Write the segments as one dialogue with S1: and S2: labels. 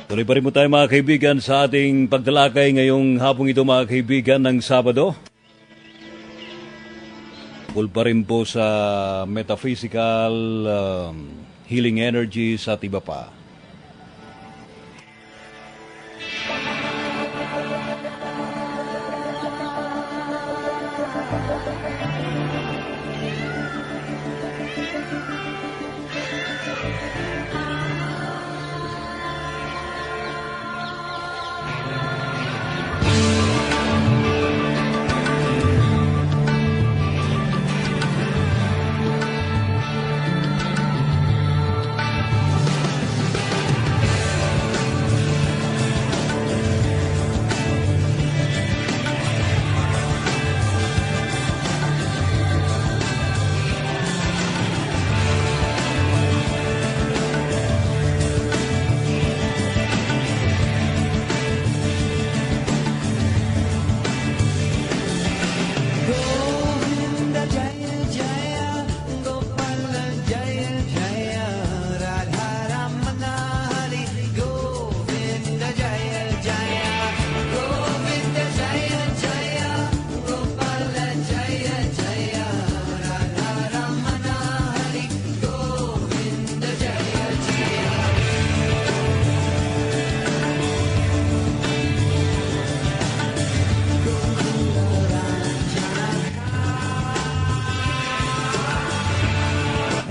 S1: Tuloy pa rin po tayo mga kaibigan sa ating pagtalakay ngayong hapong ito mga kaibigan ng Sabado. Tungkol pa rin po sa metaphysical, healing energies at iba pa.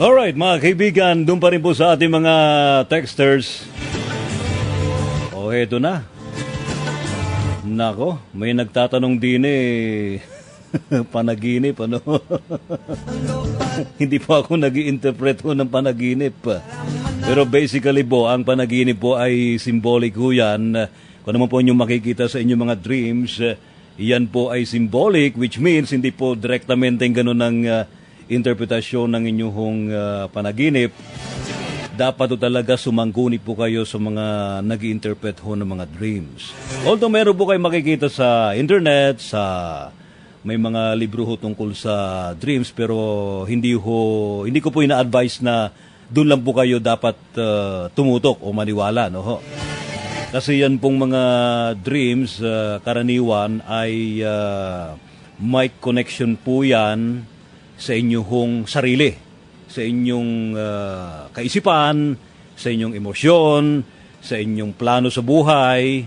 S1: Alright mga kaibigan, doon pa rin po sa ating mga texters. O eto na. Nako, may nagtatanong din panaginip ano. Hindi po ako nag-i-interpret ng panaginip. Pero basically po, ang panaginip po ay symbolic po yan. Kung naman po inyong makikita sa inyong mga dreams, yan po ay symbolic, which means hindi po direktamente ganun ng interpretasyon ng inyong panaginip. Dapat po talaga sumanggunit po kayo sa mga nag-i-interpret ho ng mga dreams. Although meron po kayo makikita sa internet, may mga libro ho tungkol sa dreams, pero hindi ko po ina-advise na doon lang po kayo dapat tumutok o maniwala. No, ho? Kasi yan pong mga dreams, karaniwan ay may connection po yan sa inyong sarili, sa inyong kaisipan, sa inyong emosyon, sa inyong plano sa buhay.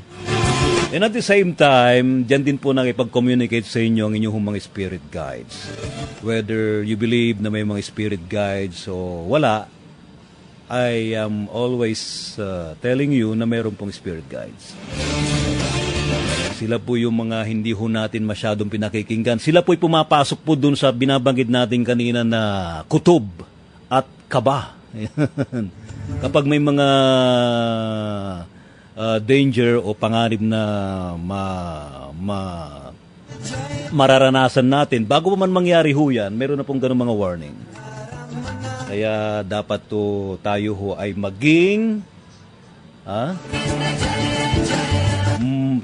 S1: And at the same time, dyan din po nakipag-communicate sa inyo ang inyong mga spirit guides. Whether you believe na may mga spirit guides o wala, I am always telling you na mayroon pong spirit guides. Sila po yung mga hindi ho natin masyadong pinakikinggan. Sila po'y pumapasok po dun sa binabanggit natin kanina na kutob at kaba. Kapag may mga danger o panganib na mararanasan natin, bago pa man mangyari ho yan, meron na pong ganun mga warning. Kaya dapat tayo ho ay maging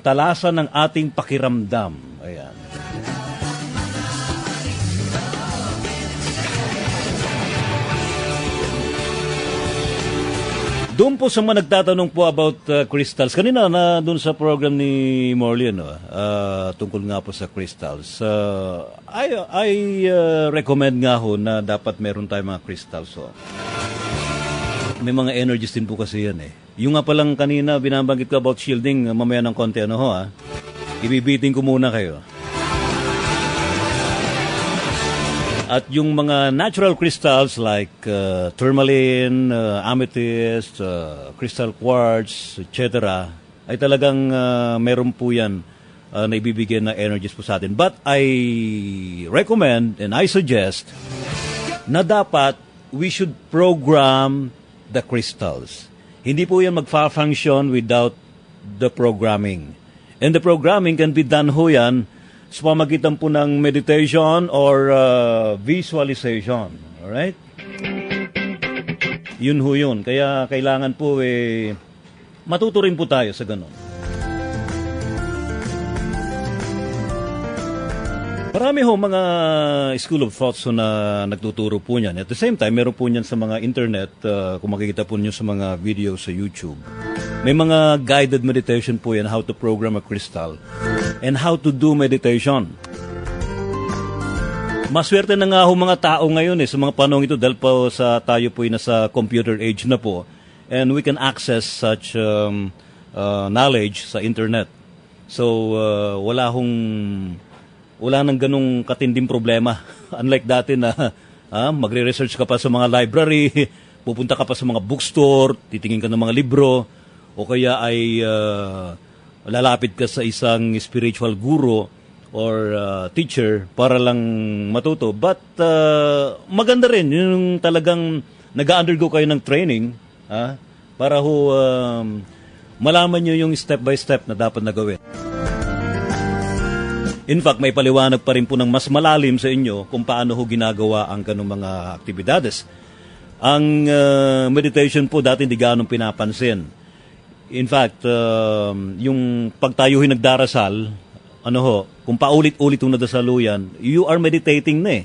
S1: talasan ng ating pakiramdam. Ayan. Doon po sa mga nagtatanong po about crystals. Kanina na doon sa program ni Morley, tungkol nga po sa crystals. I recommend nga ho na dapat meron tayong mga crystals. So. May mga energies din po kasi yan eh. Yung nga palang kanina, binabanggit ko about shielding, mamaya ng konti, ibibiting ko muna kayo. At yung mga natural crystals like tourmaline, amethyst, crystal quartz, etc. ay talagang meron po yan na ibibigay na energies po sa atin. But I recommend and I suggest na dapat we should program the crystals. Hindi po yan magfa-function without the programming. And the programming can be done ho yan sa pamagitan po ng meditation or visualization. Alright? Yun ho yun. Kaya kailangan po matuto rin po tayo sa ganun. Marami ho mga school of thoughts na nagtuturo po niyan. At the same time, meron po niyan sa mga internet, kung makikita po niyo sa mga video sa YouTube. May mga guided meditation po yan, how to program a crystal and how to do meditation. Maswerte na nga ho mga tao ngayon sa mga panahon ito dahil po tayo po ay nasa computer age na po and we can access such knowledge sa internet. So wala nang ganong katinding problema. Unlike dati na magre-research ka pa sa mga library, pupunta ka pa sa mga bookstore, titingin ka ng mga libro, o kaya ay lalapit ka sa isang spiritual guru or teacher para lang matuto. But maganda rin yung talagang nag-undergo kayo ng training para ho malaman nyo yung step by step na dapat na gawin. In fact, may paliwanag pa rin po ng mas malalim sa inyo kung paano ho ginagawa ang ganung mga aktibidades. Ang meditation po dati hindi ganong pinapansin. In fact, yung pag tayo nagdarasal, kung paulit-ulit yung nadasaluyan, you are meditating na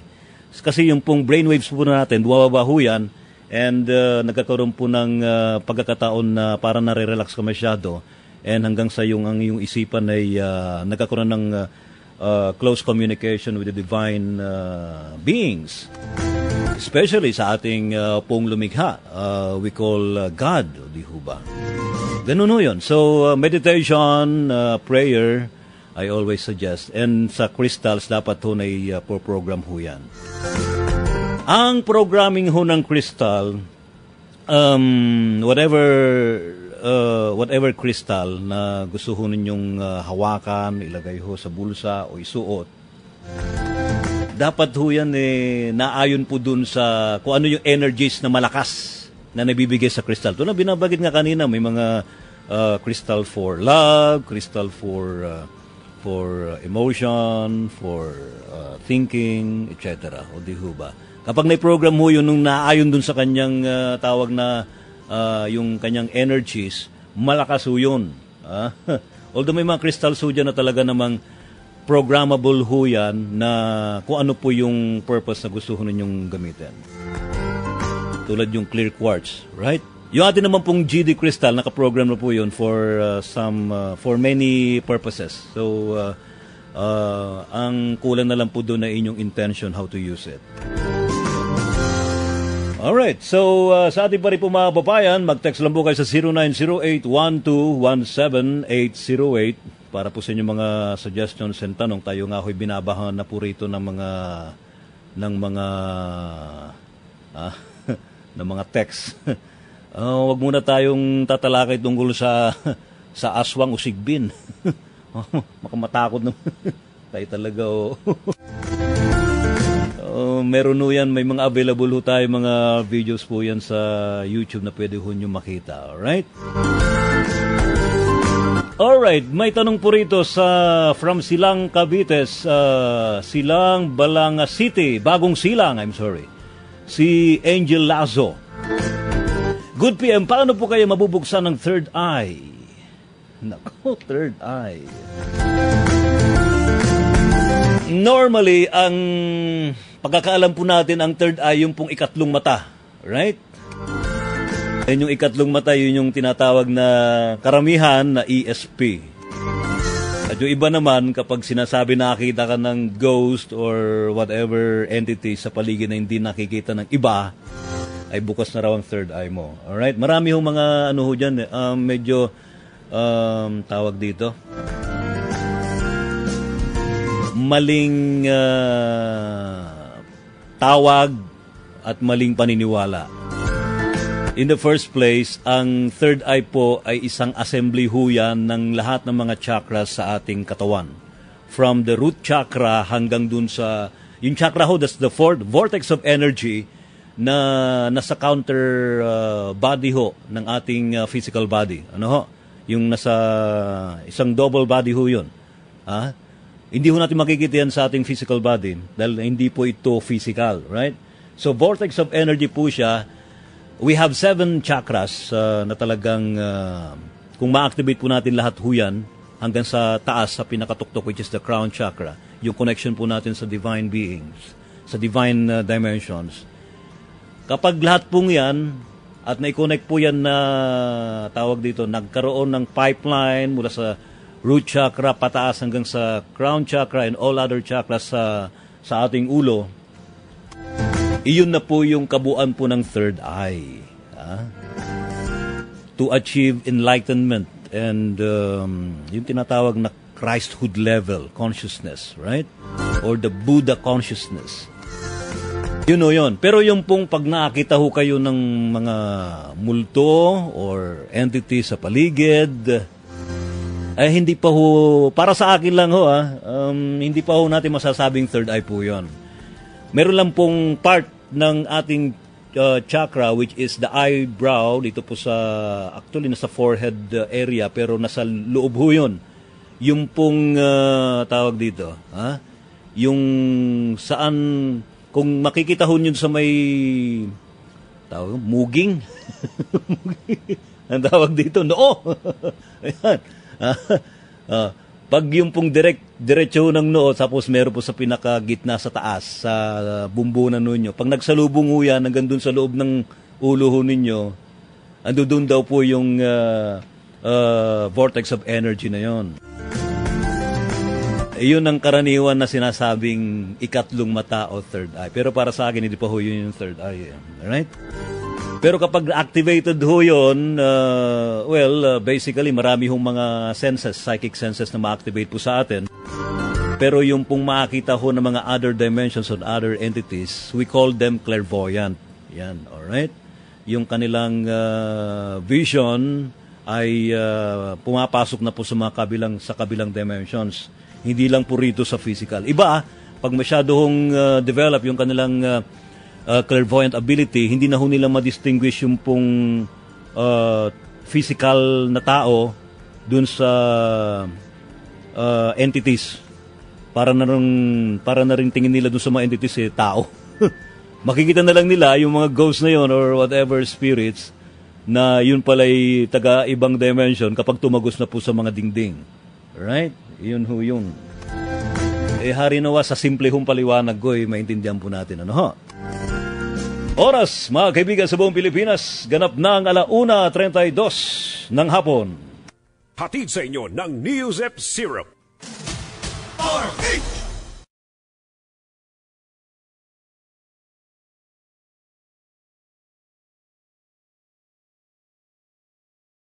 S1: Kasi yung pong brainwaves po natin, buwababa ho yan, and nagkakaroon po ng pagkakataon na para nare-relax ka masyado, and hanggang sa ang iyong isipan ay nagkakaroon ng close communication with the divine beings. Especially sa ating pong lumikha, we call God, di ho ba? Ganun ho yun. So, meditation, prayer, I always suggest. And sa crystals, dapat ho na program ho yan. Ang programming ho ng crystal, whatever crystal na gusto ho ninyong hawakan, ilagay ho sa bulsa o isuot, dapat ho yan naayon po dun sa kung ano yung energies na malakas na nabibigay sa crystal. Ito na binabagit nga kanina, may mga crystal for love, crystal for emotion, for thinking, etc. O di ho ba? Kapag na-program mo yun nung naayon dun sa kanyang tawag na yung kanyang energies, malakas ho yun. Although may mga crystals ho dyan na talaga namang programmable ho yan na kung ano po yung purpose na gusto ho ninyong gamitin. Tulad yung clear quartz, right? Yung atin naman pong GD crystal, nakaprogram na po yun for for many purposes. So, ang kulang na lang po doon na inyong intention how to use it. Alright, so sa ating pa rin po mga babayan, mag-text lang po kayo sa 0908-121-7808 para po sa inyong mga suggestions and tanong. Tayo nga ako'y binabahan na po rito ng mga text. Wag muna tayong tatalakay tungkol sa aswang o sigbin. Makamatakot naman. Tayo talaga meron ho yan, may mga available ho tayo, mga videos po yan sa YouTube na pwede ho nyo makita. Alright, may tanong po rito from Silang Cavites, Silang Balanga City, Bagong Silang, si Angel Lazo. Good PM, paano po kayo mabubuksan ng third eye? Nako, third eye. Normally, ang pagkakaalam po natin, ang third eye, yung pong ikatlong mata. Right? And yung ikatlong mata, yun yung tinatawag na karamihan na ESP. At yung iba naman, kapag sinasabi nakakita ka ng ghost or whatever entity sa paligid na hindi nakikita ng iba, ay bukas na raw ang third eye mo. Alright? Marami hong mga ano ho dyan, medyo tawag dito, maling tawag at maling paniniwala. In the first place, ang third eye po ay isang assembly ho yan ng lahat ng mga chakras sa ating katawan. From the root chakra hanggang dun sa, yung chakra ho, that's the fourth vortex of energy na nasa counter body ho ng ating physical body. Ano ho? Yung nasa isang double body ho yun. Hindi ho natin makikita yan sa ating physical body dahil hindi po ito physical, right? So, vortex of energy po siya. We have 7 chakras na talagang kung ma-activate po natin lahat ho yan hanggang sa taas, sa pinakatuktok, which is the crown chakra, yung connection po natin sa divine beings, sa divine dimensions. Kapag lahat pong yan At na-connect po yan na, tawag dito, nagkaroon ng pipeline mula sa root chakra pataas hanggang sa crown chakra and all other chakras sa ating ulo. Iyon na po yung kabuuan po ng third eye. To achieve enlightenment and yung tinatawag na Christhood level consciousness, right? Or the Buddha consciousness. Yun o yun. Pero yung pong pag nakakita ho kayo ng mga multo or entity sa paligid, ay hindi pa ho, para sa akin lang ho hindi pa ho natin masasabing third eye po yun. Meron lang pong part ng ating chakra which is the eyebrow, dito po sa, actually nasa forehead area, pero nasa loob ho yun. Yung pong tawag dito, yung saan, kung makikita ho yun sa may tawag, muging. Ang tawag dito, noo. Ayan. Pag yung pong diretso ng noo, tapos meron po sa pinakagitna sa taas, sa bumbunan ninyo. Pag nagsalubong ho yan, hanggang dun sa loob ng ulo ho ninyo, ando dun daw po yung vortex of energy na yon. Iyon ang karaniwan na sinasabing ikatlong mata o third eye. Pero para sa akin, hindi pa ho yun yung third eye. Alright? Pero kapag activated ho yun, basically marami hong mga senses, psychic senses na ma-activate po sa atin. Pero yung pong makakita ho ng mga other dimensions or other entities, we call them clairvoyant. Yan, alright? Yung kanilang vision ay pumapasok na po sa mga kabilang dimensions. Hindi lang po rito sa physical. Iba, pag masyado hong develop yung kanilang clairvoyant ability, hindi na ho nila ma-distinguish yung pong physical na tao dun sa entities. Para na rin tingin nila dun sa mga entities tao. Makikita na lang nila yung mga ghosts na yon or whatever spirits na yun pala'y taga ibang dimension kapag tumagos na po sa mga dingding. Right? Yun ho yun. Hari nawa sa simple hong paliwanag ko, maintindihan po natin. Ano ho? Oras, mga kaibigan sa buong Pilipinas, ganap na ang 1:32 ng hapon.
S2: Hatid sa inyo ng Neosep Syrup.